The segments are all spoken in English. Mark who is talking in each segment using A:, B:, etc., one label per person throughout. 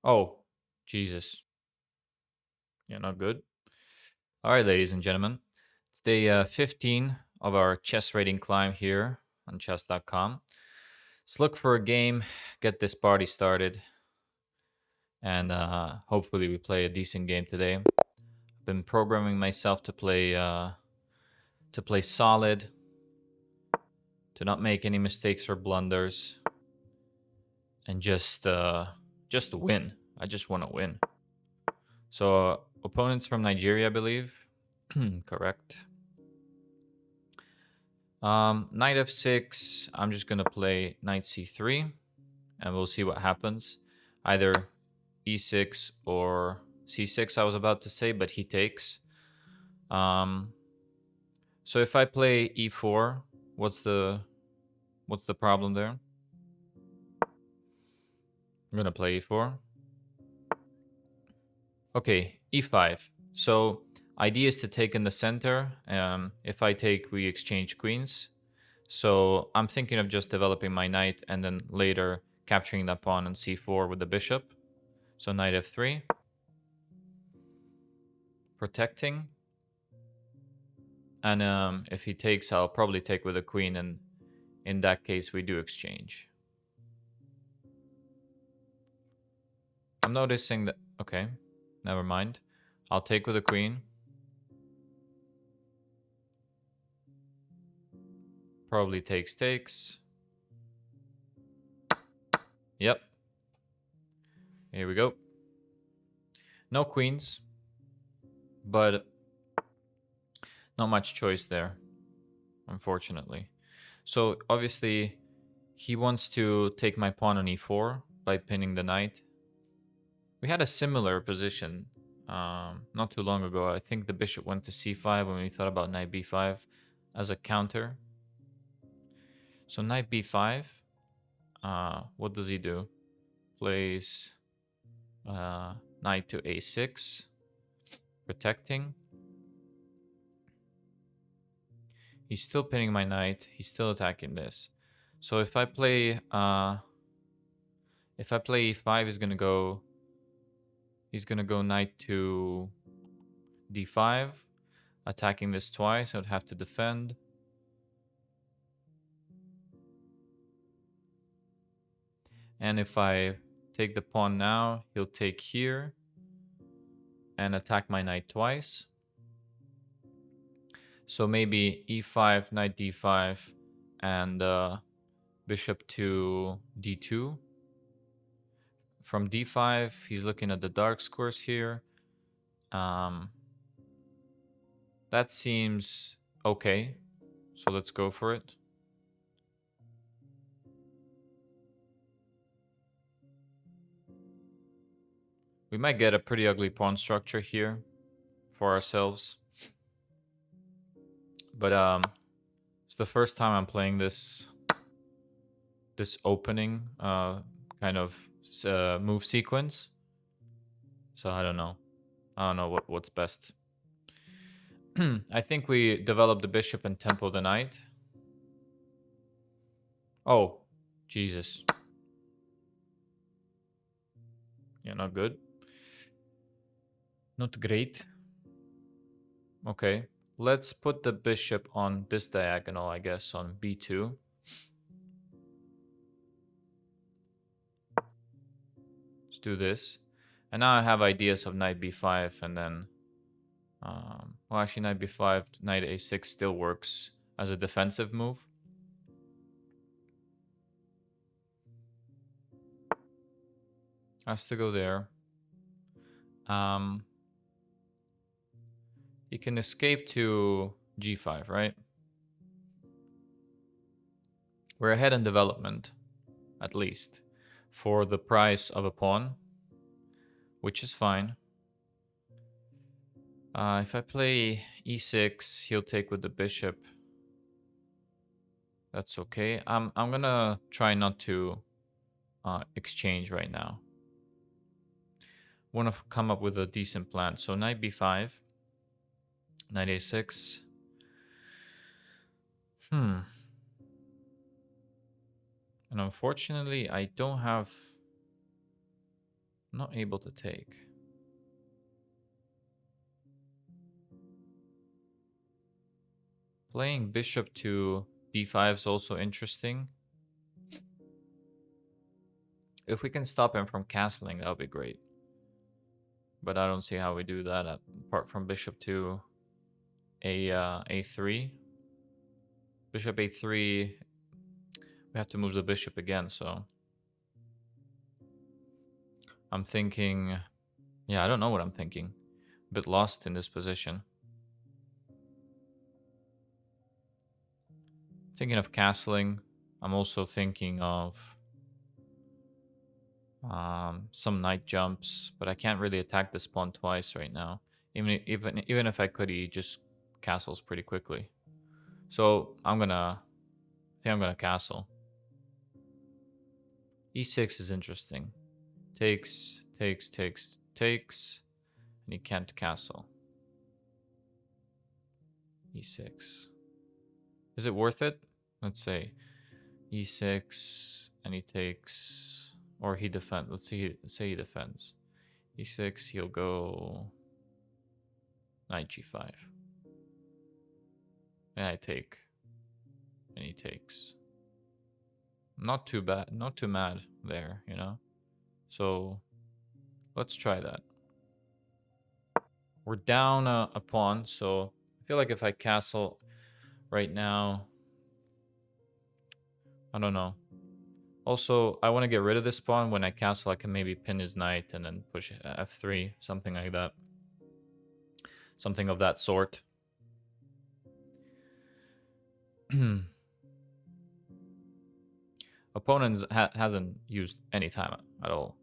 A: Oh, Jesus. Yeah, not good. All right, ladies and gentlemen. It's day 15 of our chess rating climb here on chess.com. Let's look for a game, get this party started, and hopefully we play a decent game today. I've been programming myself to play solid, to not make any mistakes or blunders, and just win. I just want to win. So opponents from Nigeria, I believe. Correct. Knight f6. I'm just gonna play knight c3, and we'll see what happens. Either e6 or c6. I was about to say, but he takes. So if I play e4, what's the problem there? I'm gonna play e4. Okay, e5. So idea is to take in the center. If I take, we exchange queens. So I'm thinking of just developing my knight and then later capturing that pawn on c4 with the bishop. So knight f3. Protecting. And if he takes, I'll probably take with a queen, and in that case we do exchange. I'm noticing that... Okay, never mind. I'll take with a queen. Probably takes. Yep. Here we go. No queens, but not much choice there, unfortunately. So obviously he wants to take my pawn on e4 by pinning the knight. We had a similar position not too long ago. I think the bishop went to c5 when we thought about knight b5 as a counter. So knight b5. What does he do? Plays knight to a6, protecting. He's still pinning my knight. He's still attacking this. So if I play e5, he's gonna go. He's gonna go knight to d5, attacking this twice. I would have to defend. And if I take the pawn now, he'll take here and attack my knight twice. So maybe e5, knight d5, and bishop to d2. From d5, he's looking at the dark squares here. That seems okay. So let's go for it. We might get a pretty ugly pawn structure here for ourselves. But it's the first time I'm playing this opening kind of move sequence. So I don't know. I don't know what's best. I think we develop the bishop and tempo the knight. Oh, Jesus. Yeah, not good. Not great. Okay. Let's put the bishop on this diagonal, I guess, on b2. Let's do this. And now I have ideas of knight b5 and then... well, actually, knight b5, knight a6 still works as a defensive move. Has to go there. He can escape to g5, right? We're ahead in development, at least, for the price of a pawn, which is fine. If I play e6, he'll take with the bishop. That's okay. I'm gonna try not to exchange right now. Want to come up with a decent plan. So knight b5, knight a6. And unfortunately, I don't have I'm not able to take. Playing bishop to d5 is also interesting. If we can stop him from castling, that would be great. But I don't see how we do that apart from bishop to a3. Bishop a3, we have to move the bishop again, so I'm thinking, yeah, I don't know what I'm thinking. A bit lost in this position. Thinking of castling. I'm also thinking of some knight jumps, but I can't really attack this pawn twice right now. Even if I could, he just castles pretty quickly. So I think I'm gonna castle. E6 is interesting. Takes, takes, takes, takes, and he can't castle. E6. Is it worth it? Let's say E6, and he takes, or he defends. Let's say he defends. E6, he'll go knight G5. And I take, and he takes. Not too bad, not too mad there, you know? So let's try that. We're down a pawn, so I feel like if I castle right now, I don't know. Also, I want to get rid of this pawn. When I castle, I can maybe pin his knight and then push f3, something like that. Something of that sort. Opponent hasn't used any time at all.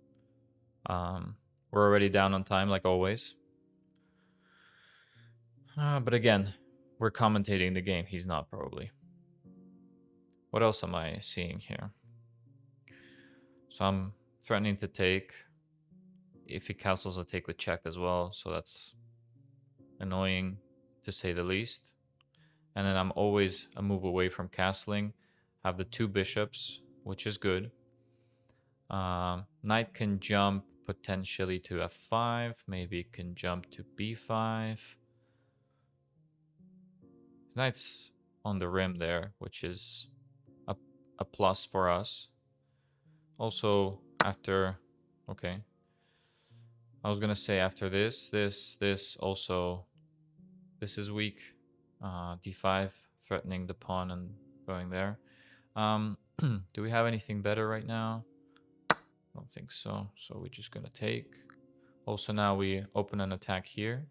A: We're already down on time, like always. But again, we're commentating the game. He's not, probably. What else am I seeing here? So I'm threatening to take. If he castles, I take with check as well. So that's annoying, to say the least. And then I'm always a move away from castling. Have the two bishops, which is good. Knight can jump potentially to f5. Maybe it can jump to b5. Knight's on the rim there, which is a plus for us. Also, after... Okay. I was going to say after this also... This is weak. D5, threatening the pawn and going there. Do we have anything better right now? I don't think so. So we're just going to take. Also now we open an attack here.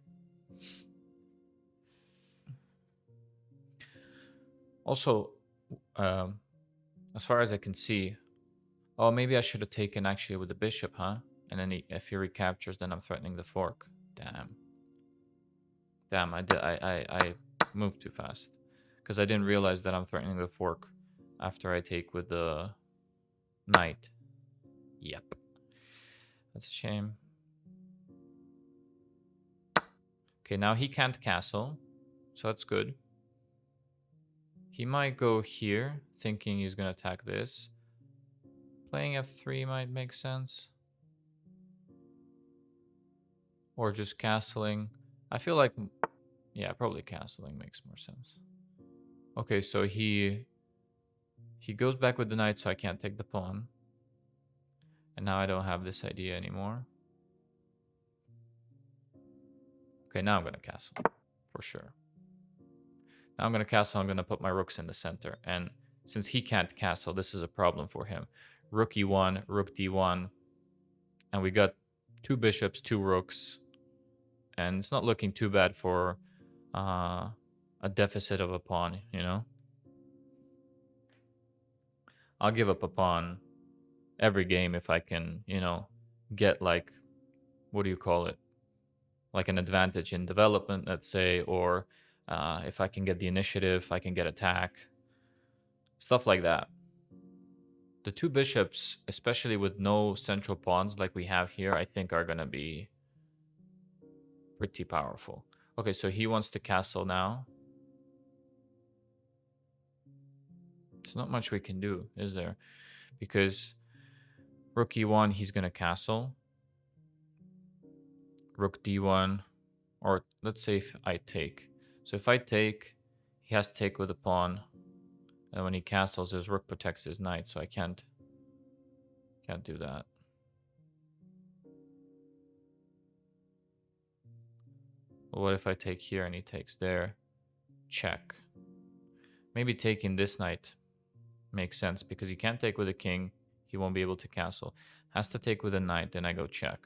A: Also, as far as I can see... Oh, maybe I should have taken actually with the bishop, huh? And then if he recaptures, then I'm threatening the fork. Damn. Damn, I moved too fast. Because I didn't realize that I'm threatening the fork after I take with the knight. Yep. That's a shame. Okay, now he can't castle. So that's good. He might go here, thinking he's going to attack this. Playing f3 might make sense. Or just castling. I feel like... Yeah, probably castling makes more sense. Okay, so he goes back with the knight, so I can't take the pawn. And now I don't have this idea anymore. Okay, now I'm going to castle. For sure. Now I'm going to castle. I'm going to put my rooks in the center. And since he can't castle, this is a problem for him. Rook e1, rook d1. And we got two bishops, two rooks. And it's not looking too bad for a deficit of a pawn, you know? I'll give up a pawn every game if I can, you know, get like, what do you call it? Like an advantage in development, let's say, or if I can get the initiative, I can get attack. Stuff like that. The two bishops, especially with no central pawns like we have here, I think are going to be pretty powerful. Okay, so he wants to castle now. There's not much we can do, is there? Because rook e1, he's going to castle. rook d1, or let's say if I take. So if I take, he has to take with a pawn, and when he castles, his rook protects his knight, so I can't do that. Well, what if I take here and he takes there? Check. Maybe taking this knight makes sense because he can't take with a king. He won't be able to castle. Has to take with a knight, then I go check.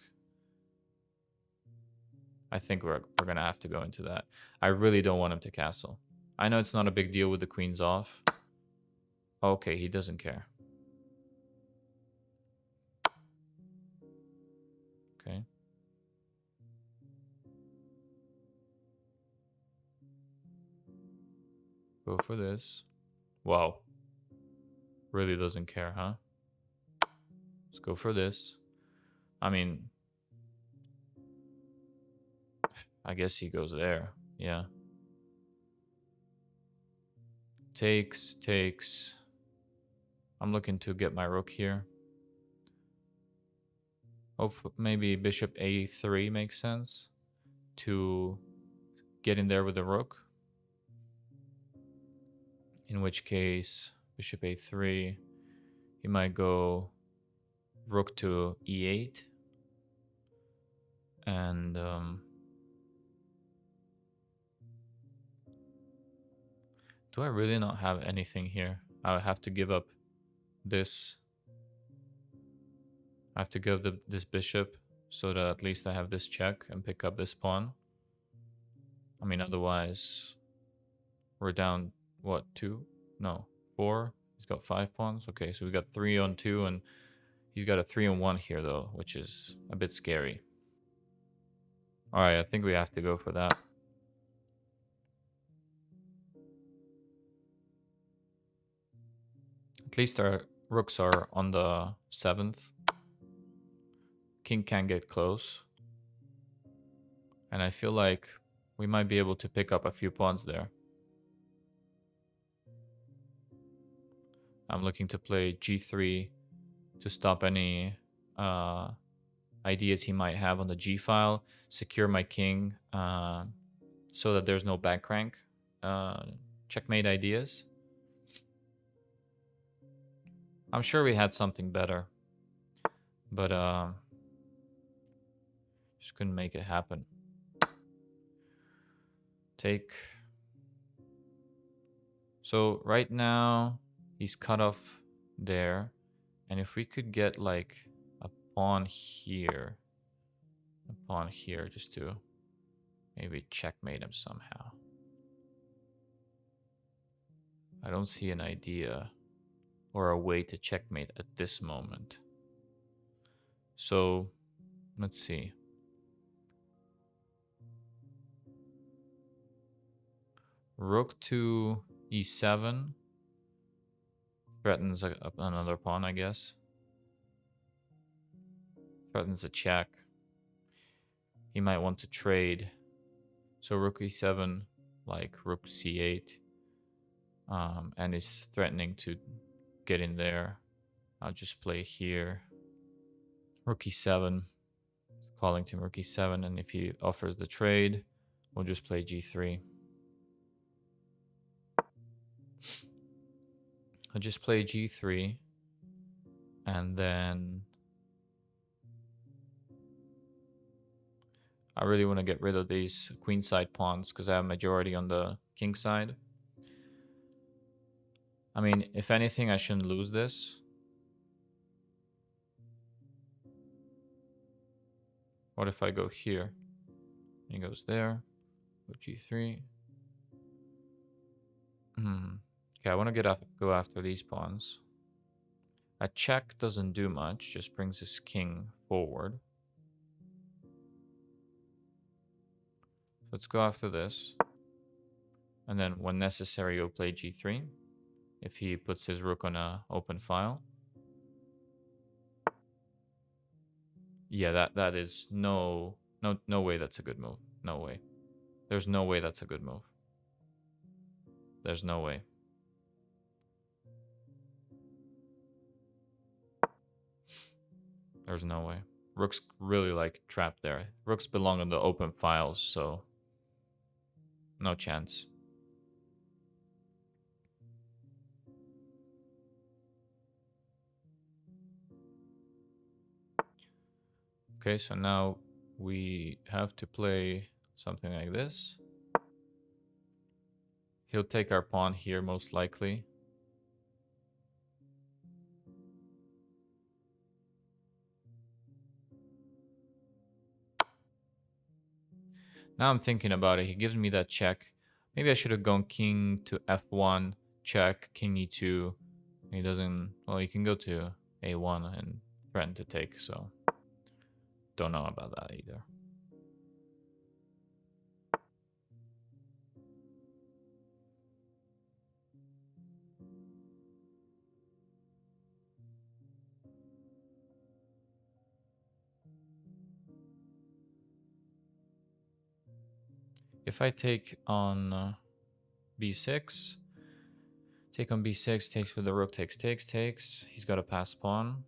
A: I think we're going to have to go into that. I really don't want him to castle. I know it's not a big deal with the queens off. Okay, he doesn't care. Okay. Go for this. Wow. Really doesn't care, huh? Let's go for this. I mean, I guess he goes there. Yeah. Takes. I'm looking to get my rook here. Oh, maybe bishop a3 makes sense to get in there with the rook. In which case, bishop a3, he might go rook to e8. And do I really not have anything here? I have to give up this. I have to give this bishop so that at least I have this check and pick up this pawn. I mean, otherwise, we're down, what, 2? No, 4? He's got 5 pawns. Okay, so we got 3 on 2, and he's got a 3 on 1 here, though, which is a bit scary. Alright, I think we have to go for that. At least our rooks are on the 7th. King can get close. And I feel like we might be able to pick up a few pawns there. I'm looking to play g3 to stop any ideas he might have on the g file, secure my king so that there's no back rank checkmate ideas. I'm sure we had something better, but just couldn't make it happen. Take. So right now he's cut off there, and if we could get like a pawn here just to maybe checkmate him somehow. I don't see an idea or a way to checkmate at this moment. So let's see. Rook to e7 threatens another pawn, I guess. Threatens a check. He might want to trade. So rook e7, like rook c8, and is threatening to get in there. I'll just play here. Rook e7, calling to rook e7, and if he offers the trade, we'll just play g3. I'll just play g3, and then I really want to get rid of these queenside pawns because I have majority on the king side. I mean, if anything, I shouldn't lose this. What if I go here? He goes there. Go g3. Okay, I want to go after these pawns. A check doesn't do much, just brings his king forward. Let's go after this. And then when necessary, you'll play g3. If he puts his rook on an open file. Yeah, that is no way that's a good move. No way. There's no way that's a good move. There's no way. There's no way. Rook's really like trapped there. Rooks belong on the open files, so no chance. Okay, so now we have to play something like this. He'll take our pawn here most likely. Now I'm thinking about it. He gives me that check. Maybe I should have gone king to f1, check, king e2. He doesn't... Well, he can go to a1 and threaten to take, so... Don't know about that either. If I take on b6, take on b6, takes with the rook, takes. He's got a pass pawn.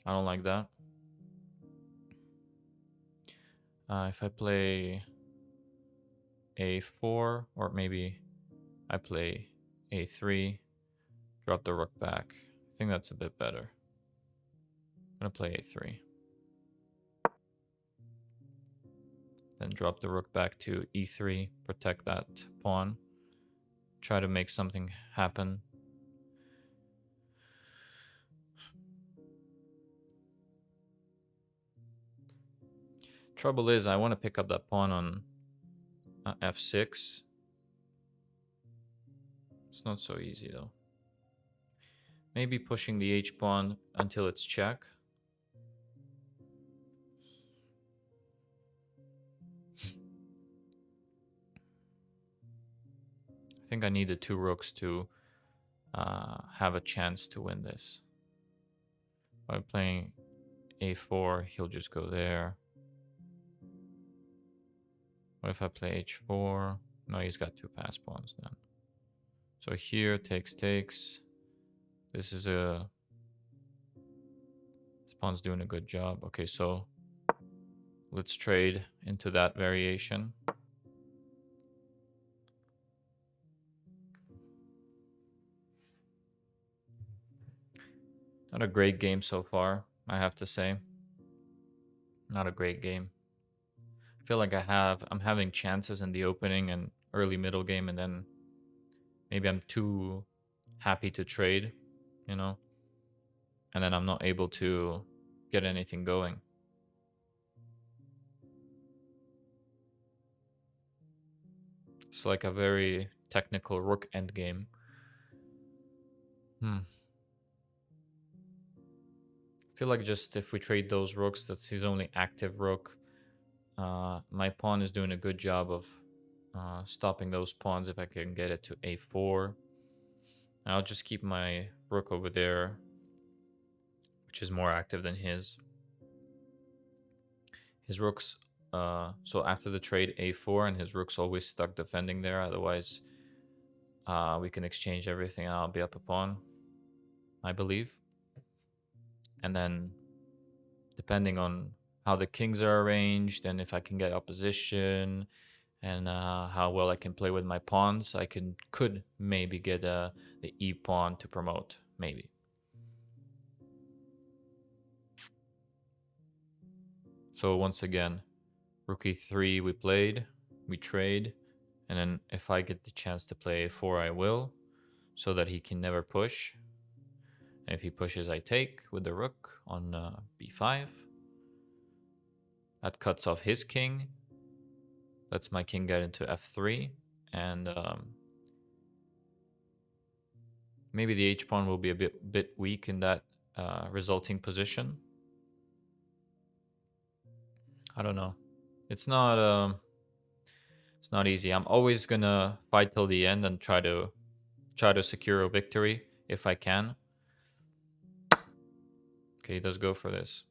A: I don't like that. If I play a4, or maybe I play a3, drop the rook back. I think that's a bit better. I'm gonna play a3. Then drop the rook back to e3, protect that pawn. Try to make something happen. Trouble is, I want to pick up that pawn on f6. It's not so easy though. Maybe pushing the h-pawn until it's check. I think I need the two rooks to have a chance to win this. By playing a4, he'll just go there. What if I play h4? No, he's got two pass pawns then. So here, takes. This is a... This pawn's doing a good job. Okay, so let's trade into that variation. Not a great game so far, I have to say. Not a great game. I feel like I'm having chances in the opening and early middle game, and then maybe I'm too happy to trade, you know? And then I'm not able to get anything going. It's like a very technical rook endgame. I feel like just if we trade those rooks, that's his only active rook. My pawn is doing a good job of stopping those pawns if I can get it to a4. I'll just keep my rook over there, which is more active than his. His rook's... so after the trade a4, and his rook's always stuck defending there. Otherwise, we can exchange everything and I'll be up a pawn, I believe. And then, depending on how the kings are arranged and if I can get opposition and how well I can play with my pawns, I could maybe get the e pawn to promote, maybe. So once again, rook e3 we trade, and then if I get the chance to play a4, I will, so that he can never push. And if he pushes, I take with the rook on b5. That cuts off his king. Lets my king get into f3. And maybe the h-pawn will be a bit weak in that resulting position. I don't know. It's not easy. I'm always gonna fight till the end and try to secure a victory if I can. Okay, he does go for this.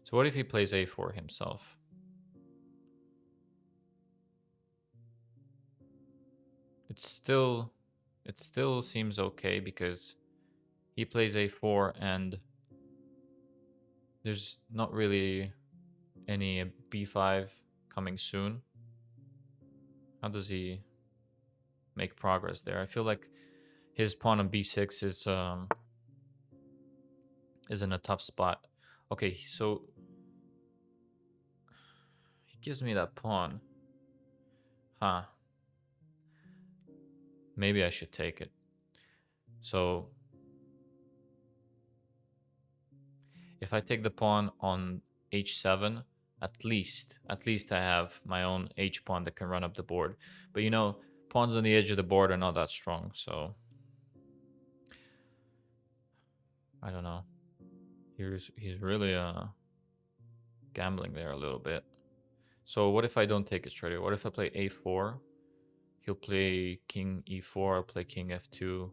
A: So what if he plays a4 himself? It still seems okay because he plays a4 and There's not really any b5 coming soon. How does he make progress there? I feel like his pawn on b6 is in a tough spot. Okay, so he gives me that pawn. Huh. Maybe I should take it. So if I take the pawn on h7, at least I have my own h pawn that can run up the board. But you know, pawns on the edge of the board are not that strong, so I don't know. He's really gambling there a little bit. So what if I don't take it straight away? What if I play a4? He'll play king e4, I'll play king f2.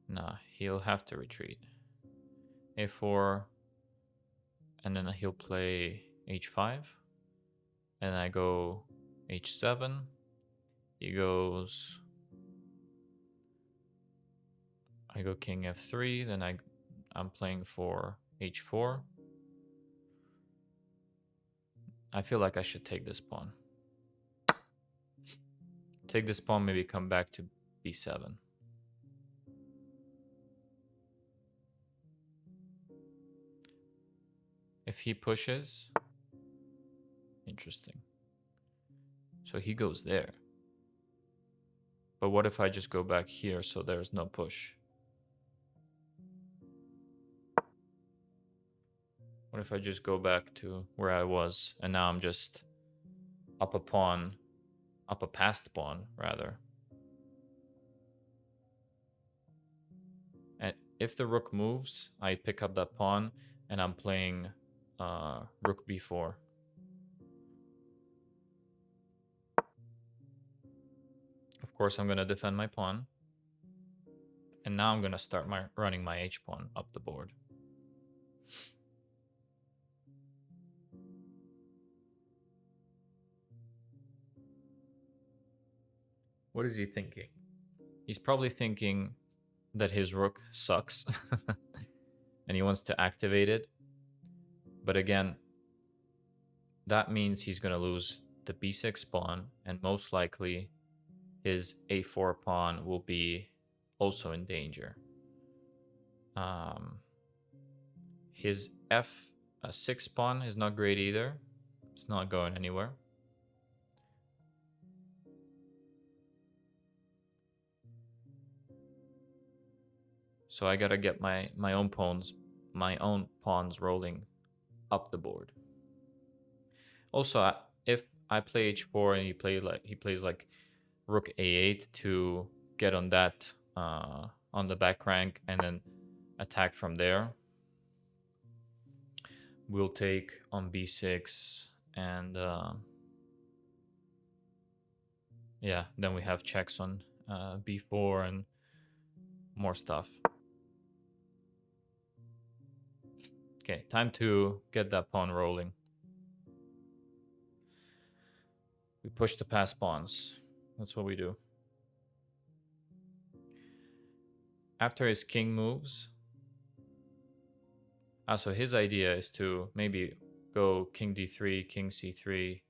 A: Nah, he'll have to retreat. a4, and then he'll play h5. And I go h7. He goes... I go king f3, then I'm playing for h4. I feel like I should take this pawn. Take this pawn, maybe come back to b7. If he pushes... Interesting. So he goes there. But what if I just go back here so there's no push? What if I just go back to where I was and now I'm just up a pawn, up a passed pawn rather. And if the rook moves, I pick up that pawn and I'm playing rook b4. Of course, I'm going to defend my pawn. And now I'm going to start running my h-pawn up the board. What is he thinking? He's probably thinking that his rook sucks and he wants to activate it. But again, that means he's going to lose the b6 pawn, and most likely his a4 pawn will be also in danger. His f6 pawn is not great either. It's not going anywhere. So I gotta get my own pawns rolling up the board. Also, if I play h4 and he plays like rook a8 to get on that on the back rank and then attack from there, we'll take on b6 and yeah, then we have checks on b4 and more stuff. Okay, time to get that pawn rolling. We push the pass pawns. That's what we do. After his king moves, so his idea is to maybe go king d3, king c3,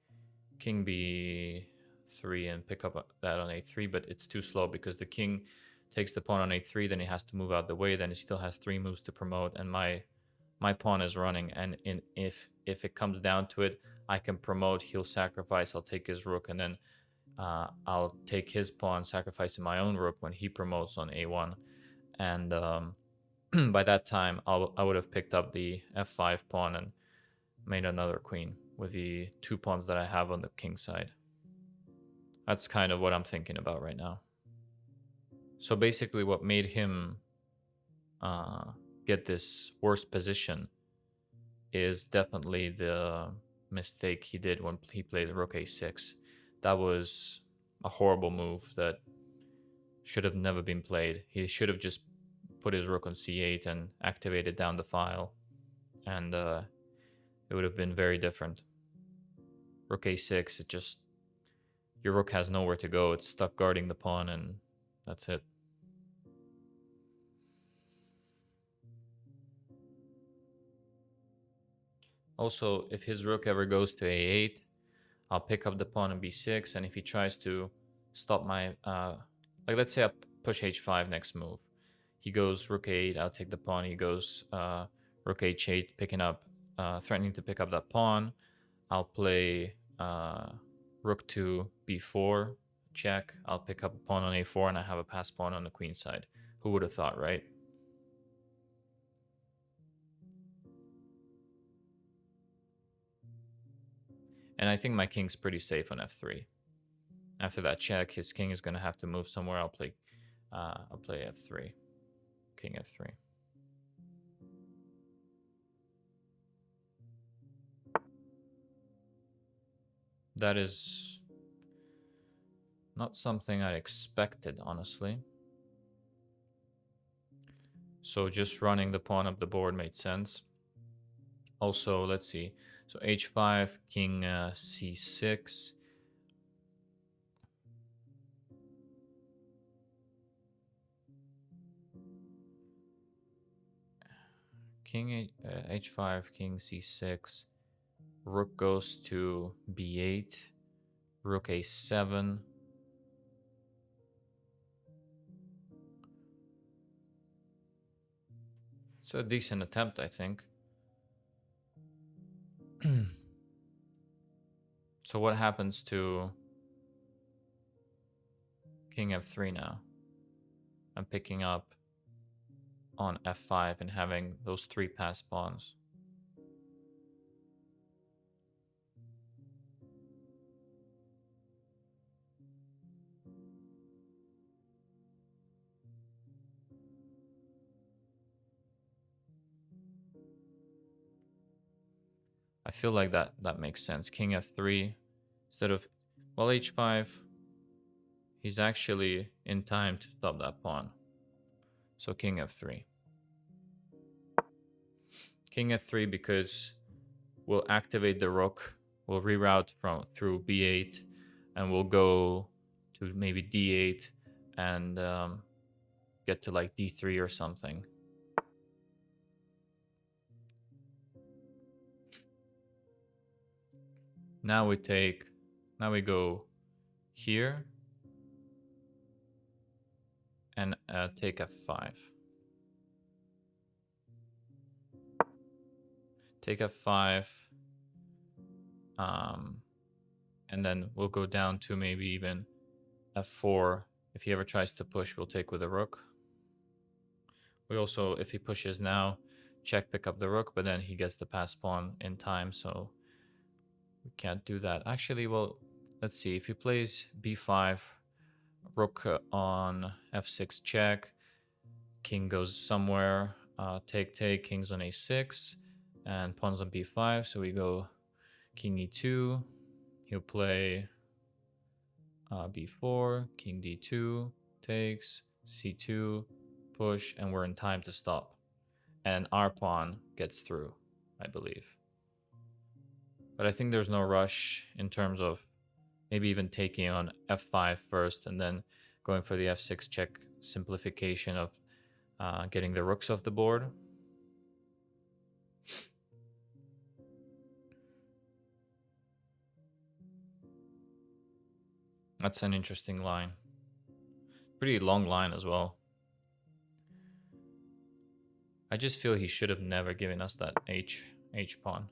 A: king b3, and pick up that on a3, but it's too slow because the king takes the pawn on a3, then he has to move out the way, then he still has 3 moves to promote, and my pawn is running, and if it comes down to it, I can promote, he'll sacrifice, I'll take his rook, and then I'll take his pawn, sacrificing my own rook when he promotes on a1. And by that time, I would have picked up the f5 pawn and made another queen with the 2 pawns that I have on the king side. That's kind of what I'm thinking about right now. So basically what made him get this worse position is definitely the mistake he did when he played rook a6. That was a horrible move that should have never been played. He should have just put his rook on c8 and activated down the file, and it would have been very different. Rook a6, it just, your rook has nowhere to go. It's stuck guarding the pawn, and that's it. Also, if his rook ever goes to a8, I'll pick up the pawn on b6, and if he tries to stop my, like let's say I push h5 next move. He goes rook a8, I'll take the pawn. He goes rook h8, picking up, threatening to pick up that pawn. I'll play rook to b4, check. I'll pick up a pawn on a4, and I have a passed pawn on the queen side. Who would have thought, right? And I think my king's pretty safe on f3. After that check, his king is going to have to move somewhere. I'll play f3, king f3. That is not something I expected, honestly. So just running the pawn up the board made sense. Also, let's see. So h5, king c6. King h5, king c6. Rook goes to b8. Rook a7. It's a decent attempt, I think. So what happens to king f3 now? I'm picking up on f5 and having those 3 passed pawns. I feel like that makes sense. King f3 instead of, well, h5. He's actually in time to stop that pawn. So king f3. King f3 because we'll activate the rook. We'll reroute through b8, and we'll go to maybe d8 and get to like d3 or something. Now we go here and take f5. Take f5. And then we'll go down to maybe even f4. If he ever tries to push, we'll take with a rook. We also, if he pushes now, check, pick up the rook, but then he gets the pass pawn in time, so we can't do that. Actually, well, let's see. If he plays b5, rook on f6 check, king goes somewhere, take, king's on a6, and pawns on b5, so we go king e2. He'll play b4, king d2, takes, c2, push, and we're in time to stop. And our pawn gets through, I believe. But I think there's no rush in terms of maybe even taking on f5 first and then going for the f6 check simplification of getting the rooks off the board. That's an interesting line. Pretty long line as well. I just feel he should have never given us that h pawn.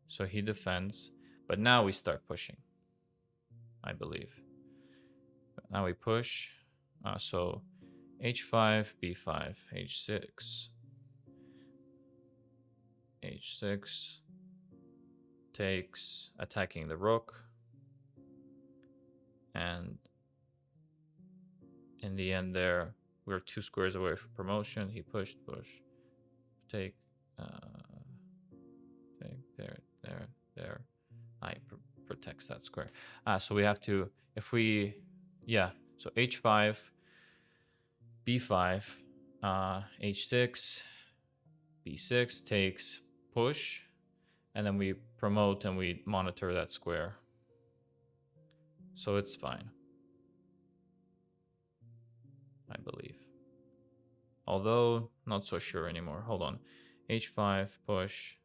A: So he defends, but now we start pushing, I believe. But now we push. So h5, b5, h6, h6, takes, attacking the rook. And in the end there, we're 2 squares away from promotion. He pushed, push, take, there. I protects that square. So we have to, if we, yeah, so h5, b5, h6, b6 takes, push, and then we promote and we monitor that square. So it's fine, I believe. Although, not so sure anymore. Hold on. h5, push,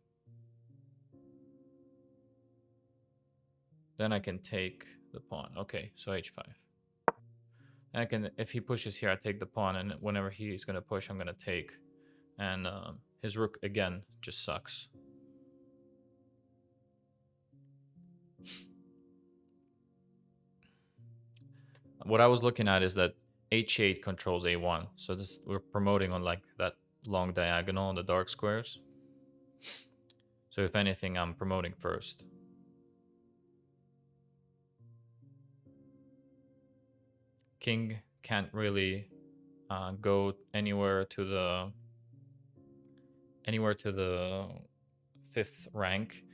A: Then I can take the pawn. Okay, so h5. And I can, if he pushes here, I take the pawn, and whenever he's going to push, I'm going to take. And his rook, again, just sucks. What I was looking at is that h8 controls a1. So this, we're promoting on like that long diagonal on the dark squares. So if anything, I'm promoting first. King can't really go anywhere to the 5th rank.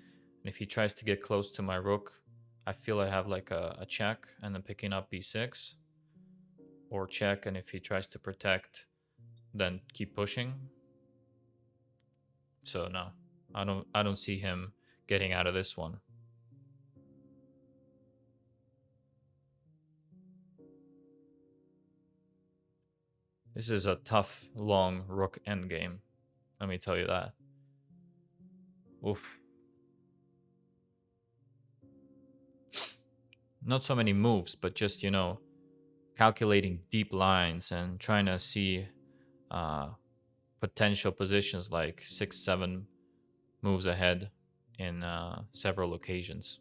A: And if he tries to get close to my rook, I feel I have like a check and then picking up b6 or check. And if he tries to protect, then keep pushing. So no, I don't see him getting out of this one. This is a tough, long rook endgame. Let me tell you that. Oof. Not so many moves, but just, you know, calculating deep lines and trying to see potential positions like 6, 7 moves ahead in several occasions.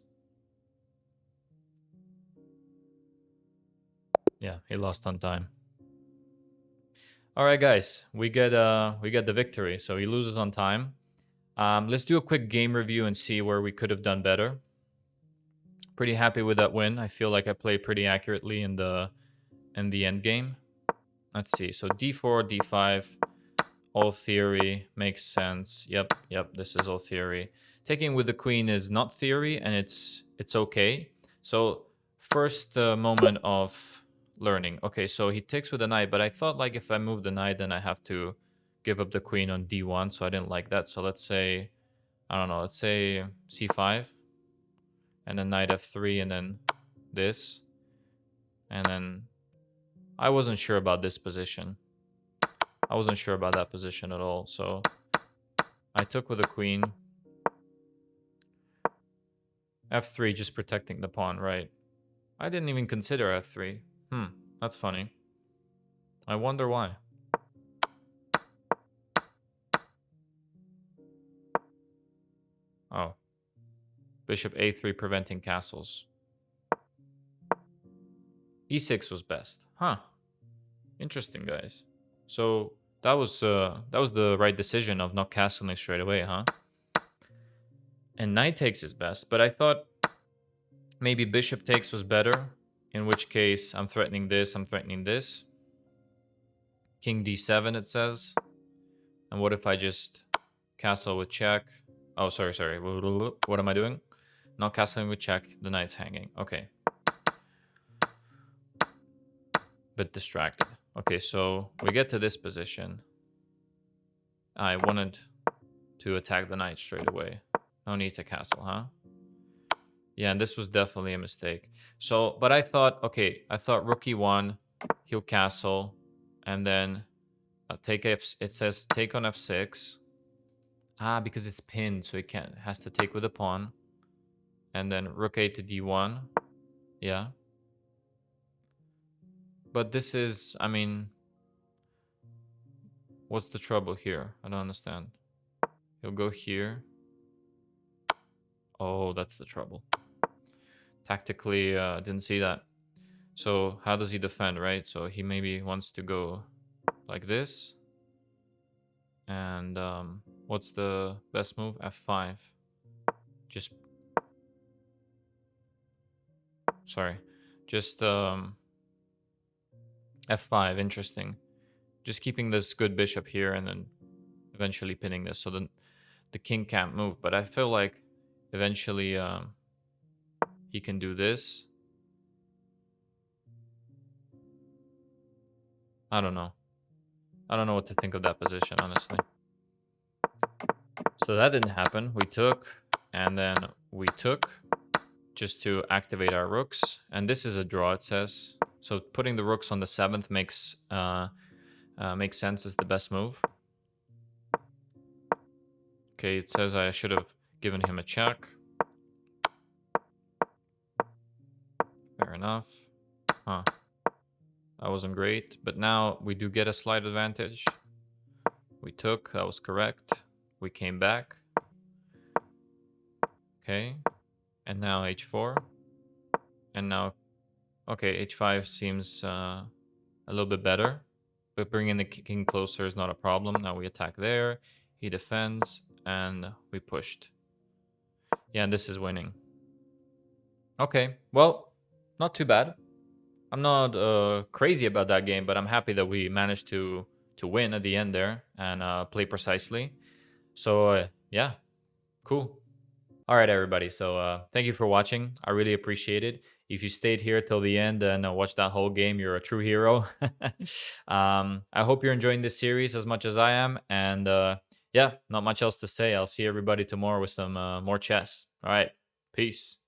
A: Yeah, he lost on time. All right, guys, we get the victory. So he loses on time. Let's do a quick game review and see where we could have done better. Pretty happy with that win. I feel like I played pretty accurately in the end game. Let's see. So d4, d5, all theory makes sense. Yep, this is all theory. Taking with the queen is not theory, and it's okay. So first moment of learning. Okay, so he takes with the knight, but I thought like if I move the knight, then I have to give up the queen on d1, so I didn't like that. So let's say, I don't know, let's say c5, and then knight f3, and then this, and then I wasn't sure about this position. I wasn't sure about that position at all, so I took with the queen. f3, just protecting the pawn, right? I didn't even consider f3. That's funny. I wonder why. Oh. Bishop a3 preventing castles. e6 was best. Huh. Interesting, guys. So that was the right decision of not castling straight away, huh? And knight takes is best, but I thought maybe bishop takes was better, in which case I'm threatening this, I'm threatening this. King d7, it says. And what if I just castle with check? Oh, sorry. What am I doing? Not castling with check, the knight's hanging. Okay. Bit distracted. Okay, so we get to this position. I wanted to attack the knight straight away. No need to castle, huh? Yeah, and this was definitely a mistake. So, but I thought, okay, I thought rook e1, he'll castle, and then take f. It says take on f6. Ah, because it's pinned, so it can't. Has to take with a pawn, and then rook a to d1. Yeah. But this is, I mean, what's the trouble here? I don't understand. He'll go here. Oh, that's the trouble. Tactically, didn't see that. So how does he defend, right? So he maybe wants to go like this. And what's the best move? f5. Just f5. Interesting. Just keeping this good bishop here and then eventually pinning this so then the king can't move. But I feel like eventually he can do this. I don't know. I don't know what to think of that position, honestly. So that didn't happen. We took, and then we took just to activate our rooks. And this is a draw, it says. So putting the rooks on the 7th makes sense, is the best move. Okay, it says I should have given him a check. enough. Huh. That wasn't great. But now we do get a slight advantage. We took. That was correct. We came back. Okay. And now h4. And now... Okay, h5 seems a little bit better. But bringing the king closer is not a problem. Now we attack there. He defends. And we pushed. Yeah, and this is winning. Okay, well, not too bad. I'm not crazy about that game, but I'm happy that we managed to win at the end there and play precisely. So yeah, cool. All right, everybody. So thank you for watching. I really appreciate it. If you stayed here till the end and watched that whole game, you're a true hero. I hope you're enjoying this series as much as I am. And yeah, not much else to say. I'll see everybody tomorrow with some more chess. All right, peace.